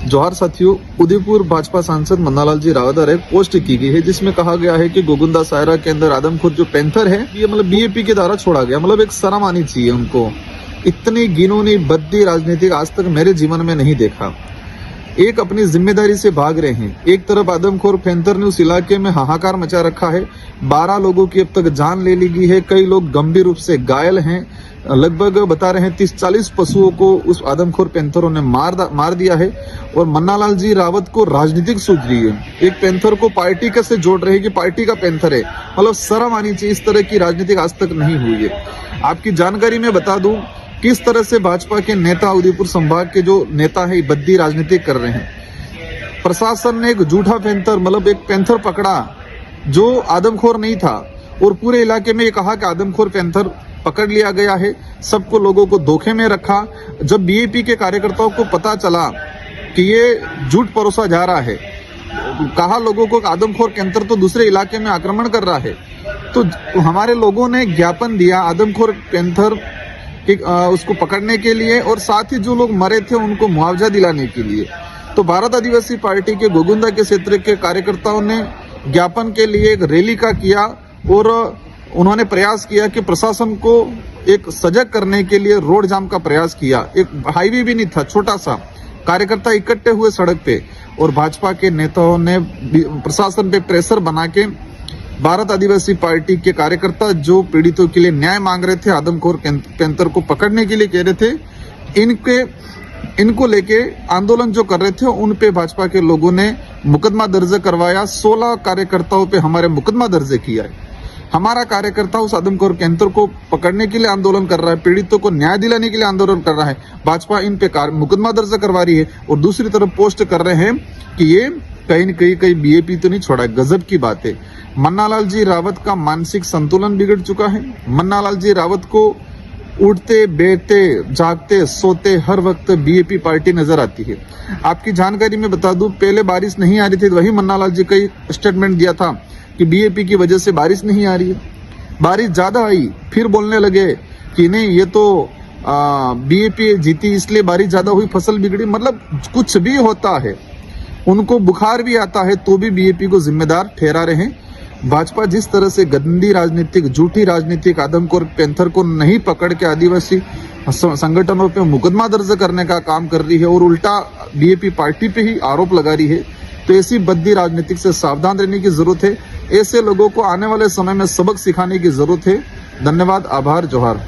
जौहर साथियों, उदयपुर भाजपा सांसद मन्नालाल जी रावत द्वारा एक पोस्ट की गई है जिसमें कहा गया है कि गोगुंदा सायरा के अंदर आदमखोर जो पैंथर है ये बीएपी के द्वारा छोड़ा गया। एक शर्म आनी चाहिए उनको। इतनी घिनौनी बद्दी राजनीतिक आज तक मेरे जीवन में नहीं देखा। एक अपनी जिम्मेदारी से भाग रहे हैं। एक तरफ आदमखोर पैंथर ने उस इलाके में हाहाकार मचा रखा है। 12 लोगों की अब तक जान ले ली गई है। कई लोग गंभीर रूप से घायल हैं। लगभग बता रहे हैं 30-40 पशुओं को उस आदमखोर पैंथरों ने मार दिया है। और मन्नालाल जी रावत को राजनीतिक सूझ रही है। एक पैंथर को पार्टी कैसे जोड़ रहे हैं कि पार्टी का पैंथर है। शर्म आनी चाहिए। इस तरह की राजनीतिक आज तक नहीं हुई है। आपकी जानकारी में बता दूं किस तरह से भाजपा के नेता, उदयपुर संभाग के जो नेता है, बद्दी राजनीति कर रहे हैं। प्रशासन ने एक झूठा पैंथर एक पैंथर पकड़ा जो आदमखोर नहीं था और पूरे इलाके में ये कहा कि आदमखोर पैंथर पकड़ लिया गया है। सबको लोगों को धोखे में रखा। जब बीएपी के कार्यकर्ताओं को पता चला कि ये झूठ परोसा जा रहा है, कहा लोगों को आदमखोर पैंथर तो दूसरे इलाके में आक्रमण कर रहा है, तो हमारे लोगों ने ज्ञापन दिया आदमखोर पैंथर उसको पकड़ने के लिए और साथ ही जो लोग मरे थे उनको मुआवजा दिलाने के लिए। तो भारत आदिवासी पार्टी के गोगुंदा के क्षेत्र के कार्यकर्ताओं ने ज्ञापन के लिए एक रैली का किया और उन्होंने प्रयास किया कि प्रशासन को एक सजग करने के लिए रोड जाम का प्रयास किया। एक हाईवे भी नहीं था, छोटा सा। कार्यकर्ता इकट्ठे हुए सड़क पे और भाजपा के नेताओं ने प्रशासन पे प्रेशर बना के भारत आदिवासी पार्टी के कार्यकर्ता जो पीड़ितों के लिए न्याय मांग रहे थे, आदमखोर पैंथर को पकड़ने के लिए कह रहे थे, इनको लेके आंदोलन जो कर रहे थे उन पे भाजपा के लोगों ने मुकदमा दर्ज करवाया। 16 कार्यकर्ताओं पे हमारे मुकदमा दर्ज किया है। हमारा कार्यकर्ता उस आदमखोर पैंथर को पकड़ने के लिए आंदोलन कर रहा है, पीड़ितों को न्याय दिलाने के लिए आंदोलन कर रहा है। भाजपा इन पे मुकदमा दर्ज करवा रही है और दूसरी तरफ पोस्ट कर रहे हैं कि ये कहीं न कहीं बीएपी तो नहीं छोड़ा। गजब की बात है। मन्नालाल जी रावत का मानसिक संतुलन बिगड़ चुका है। मन्नालाल जी रावत को उठते बैठते जागते सोते हर वक्त बीएपी पार्टी नजर आती है। आपकी जानकारी में बता दूं, पहले बारिश नहीं आ रही थी, वही मन्नालाल जी का स्टेटमेंट दिया था कि बीएपी की वजह से बारिश नहीं आ रही है। बारिश ज्यादा आई, फिर बोलने लगे कि नहीं ये तो बीएपी जीती इसलिए बारिश ज्यादा हुई, फसल बिगड़ी। कुछ भी होता है, उनको बुखार भी आता है तो भी बीएपी को जिम्मेदार ठहरा रहे हैं। भाजपा जिस तरह से गंदी राजनीतिक, झूठी राजनीतिक आदमखोर पैंथर को नहीं पकड़ के आदिवासी संगठनों पे मुकदमा दर्ज करने का काम कर रही है और उल्टा बीएपी पार्टी पे ही आरोप लगा रही है, तो ऐसी बद्दी राजनीतिक से सावधान रहने की जरूरत है। ऐसे लोगों को आने वाले समय में सबक सिखाने की जरूरत है। धन्यवाद, आभार, जोहार।